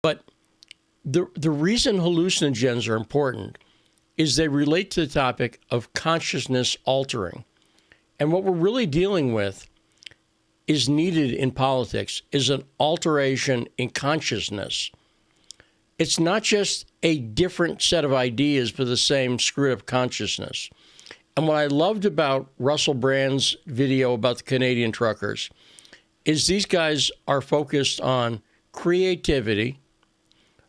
But the reason hallucinogens are important is they relate to the topic of consciousness altering. And what we're really dealing with is needed in politics is an alteration in consciousness. It's not just a different set of ideas for the same screwed up consciousness. And what I loved about Russell Brand's video about the Canadian truckers is these guys are focused on creativity.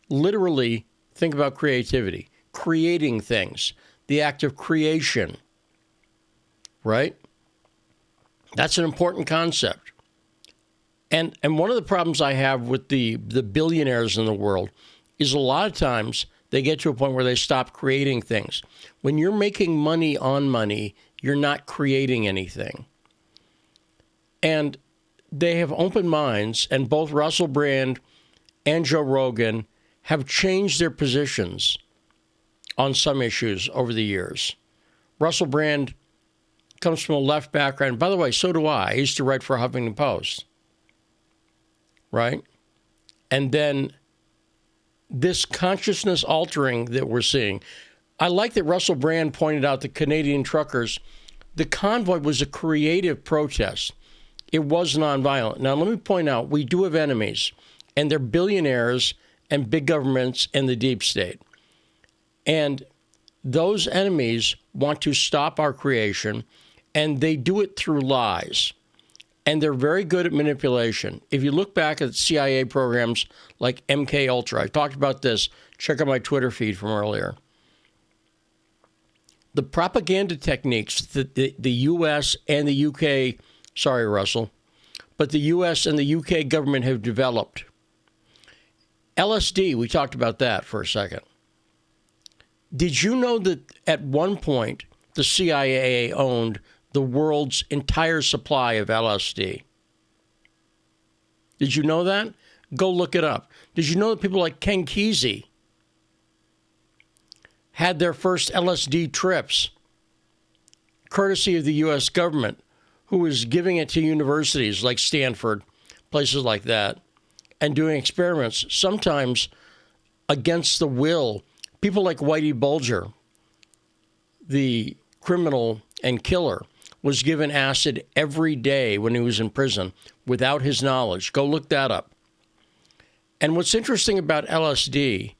Literally, think about creativity, creating things, the act of creation, right? That's an important concept. And one of the problems I have with the billionaires in the world is a lot of times they get to a point where they stop creating things. When you're making money on money, you're not creating anything. And they have open minds, and both Russell Brand and Joe Rogan have changed their positions on some issues over the years. Russell Brand comes from a left background. By the way, so do I. I used to write for Huffington Post, right? And then this consciousness altering that we're seeing. I like that Russell Brand pointed out the Canadian truckers. The convoy was a creative protest. It was nonviolent. Now, let me point out, we do have enemies, and they're billionaires and big governments and the deep state. And those enemies want to stop our creation, and they do it through lies. And they're very good at manipulation. If you look back at CIA programs like MK Ultra, I talked about this. Check out my Twitter feed from earlier. The propaganda techniques that the U.S. and the U.K., sorry, Russell, but the U.S. and the U.K. government have developed. LSD, we talked about that for a second. Did you know that at one point the CIA owned the world's entire supply of LSD? Did you know that? Go look it up. Did you know that people like Ken Kesey had their first LSD trips, courtesy of the U.S. government, who was giving it to universities like Stanford, places like that, and doing experiments, sometimes against the will. People like Whitey Bulger, the criminal and killer, was given acid every day when he was in prison without his knowledge. Go look that up. And what's interesting about LSD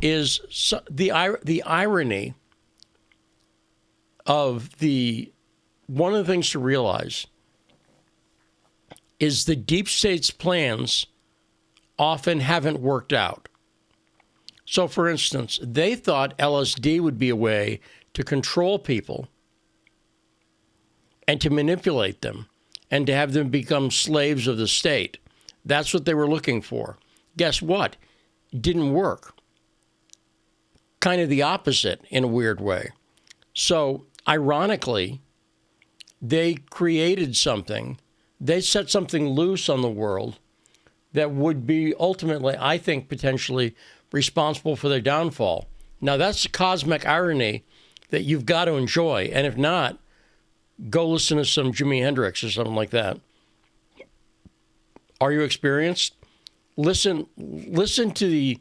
is the irony of one of the things to realize is the deep state's plans often haven't worked out. So, for instance, they thought LSD would be a way to control people and to manipulate them and to have them become slaves of the state. That's what they were looking for. Guess what? It didn't work. Kind of the opposite in a weird way. So, ironically, they created something. They set something loose on the world that would be ultimately, I think, potentially responsible for their downfall. Now, that's a cosmic irony that you've got to enjoy. And if not, go listen to some Jimi Hendrix or something like that. Are you experienced? Listen to the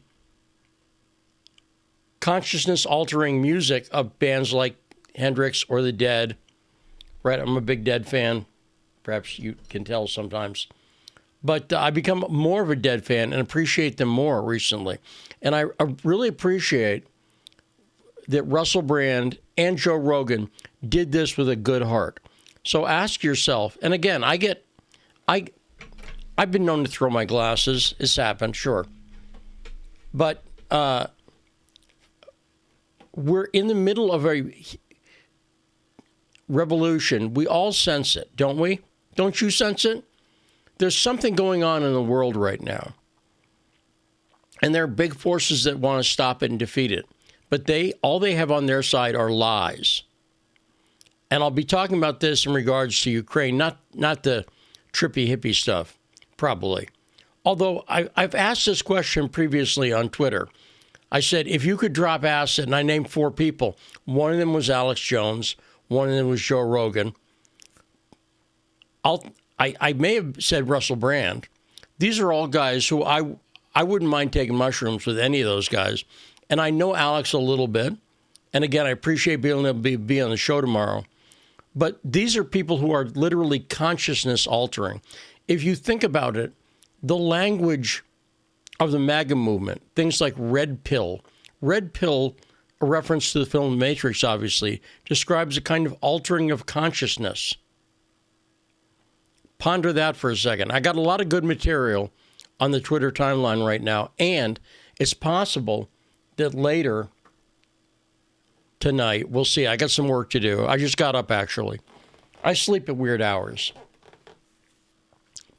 consciousness-altering music of bands like Hendrix or The Dead. Right, I'm a big Dead fan. Perhaps you can tell sometimes. But I've become more of a Dead fan and appreciate them more recently. And I really appreciate that Russell Brand and Joe Rogan did this with a good heart. So ask yourself, and again, I've been known to throw my glasses. It's happened, sure. But we're in the middle of a revolution. We all sense it, don't we? Don't you sense it? There's something going on in the world right now. And there are big forces that want to stop it and defeat it. But all they have on their side are lies. And I'll be talking about this in regards to Ukraine, not the trippy hippie stuff, probably. Although I've asked this question previously on Twitter. I said, if you could drop acid, and I named 4 people. One of them was Alex Jones. One of them was Joe Rogan. I may have said Russell Brand. These are all guys who I wouldn't mind taking mushrooms with any of those guys. And I know Alex a little bit. And again, I appreciate being able to be on the show tomorrow. But these are people who are literally consciousness altering. If you think about it, the language of the MAGA movement, things like red pill, a reference to the film Matrix, obviously, describes a kind of altering of consciousness. Ponder that for a second. I got a lot of good material on the Twitter timeline right now, and it's possible that later tonight, we'll see. I got some work to do. I just got up, actually. I sleep at weird hours.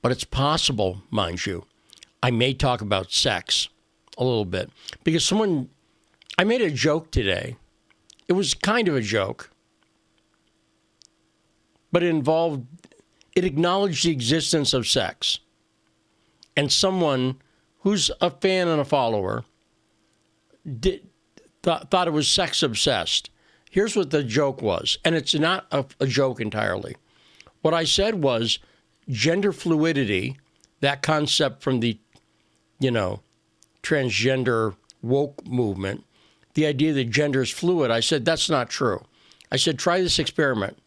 But it's possible, mind you, I may talk about sex a little bit. Because I made a joke today. It was kind of a joke. But it acknowledged the existence of sex. And someone who's a fan and a follower thought it was sex obsessed. Here's what the joke was, and it's not a joke entirely. What I said was gender fluidity, that concept from the, transgender woke movement, the idea that gender is fluid, I said that's not true. I said try this experiment.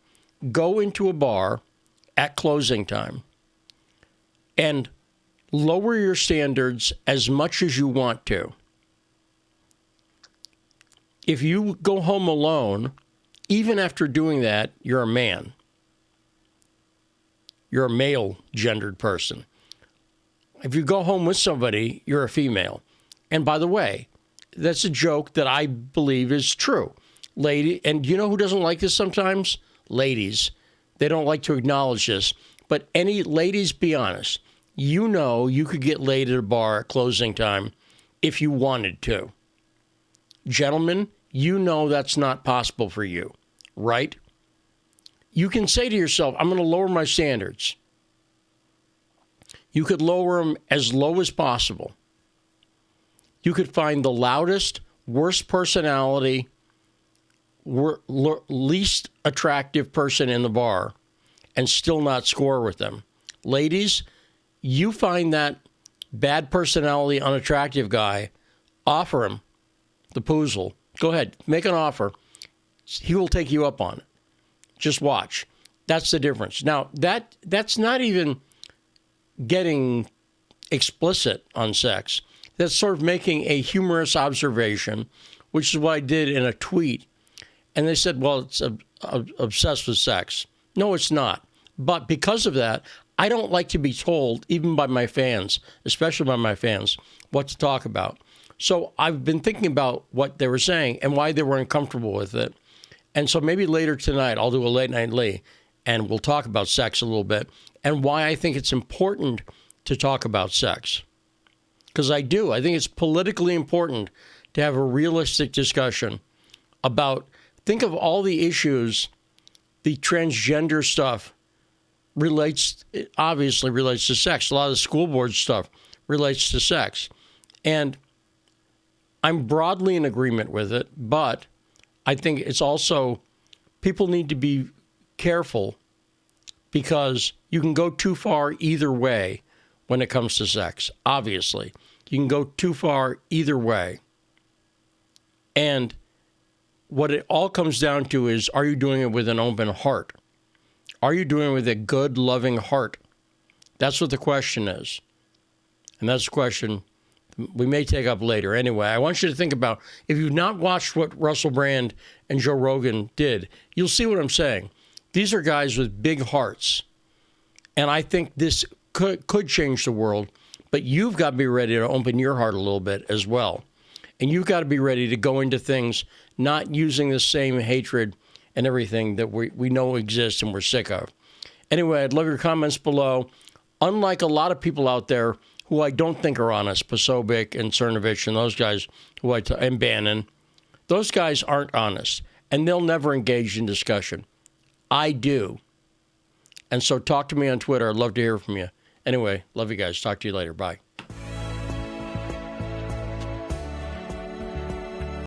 Go into a bar at closing time and lower your standards as much as you want to. If you go home alone, even after doing that, you're a man. You're a male gendered person. If you go home with somebody, you're a female. And by the way, that's a joke that I believe is true. And you know who doesn't like this sometimes? Ladies. They don't like to acknowledge this. But any ladies, be honest. You could get laid at a bar at closing time if you wanted to. Gentlemen, that's not possible for you, right? You can say to yourself, I'm going to lower my standards. You could lower them as low as possible. You could find the loudest, worst personality, least attractive person in the bar and still not score with them. Ladies, you find that bad personality, unattractive guy, offer him the poozle. Go ahead, make an offer. He will take you up on it. Just watch. That's the difference. Now, that's not even getting explicit on sex. That's sort of making a humorous observation, which is what I did in a tweet. And they said, well, it's obsessed with sex. No, it's not. But because of that, I don't like to be told, even by my fans, especially by my fans, what to talk about. So I've been thinking about what they were saying and why they were uncomfortable with it. And so maybe later tonight, I'll do a late night Lee and we'll talk about sex a little bit and why I think it's important to talk about sex. Because I do. I think it's politically important to have a realistic discussion about, think of all the issues, the transgender stuff obviously relates to sex. A lot of the school board stuff relates to sex. And I'm broadly in agreement with it, but I think it's also, people need to be careful because you can go too far either way when it comes to sex, obviously. You can go too far either way. And what it all comes down to is, are you doing it with an open heart? Are you doing it with a good, loving heart? That's what the question is. And that's a question we may take up later. Anyway, I want you to think about, if you've not watched what Russell Brand and Joe Rogan did, you'll see what I'm saying. These are guys with big hearts. And I think this could change the world, but you've got to be ready to open your heart a little bit as well. And you've got to be ready to go into things not using the same hatred and everything that we know exists and we're sick of. Anyway, I'd love your comments below. Unlike a lot of people out there who I don't think are honest, Posobiec and Cernovich and those guys, and Bannon, those guys aren't honest, and they'll never engage in discussion. I do. And so talk to me on Twitter. I'd love to hear from you. Anyway, love you guys. Talk to you later. Bye.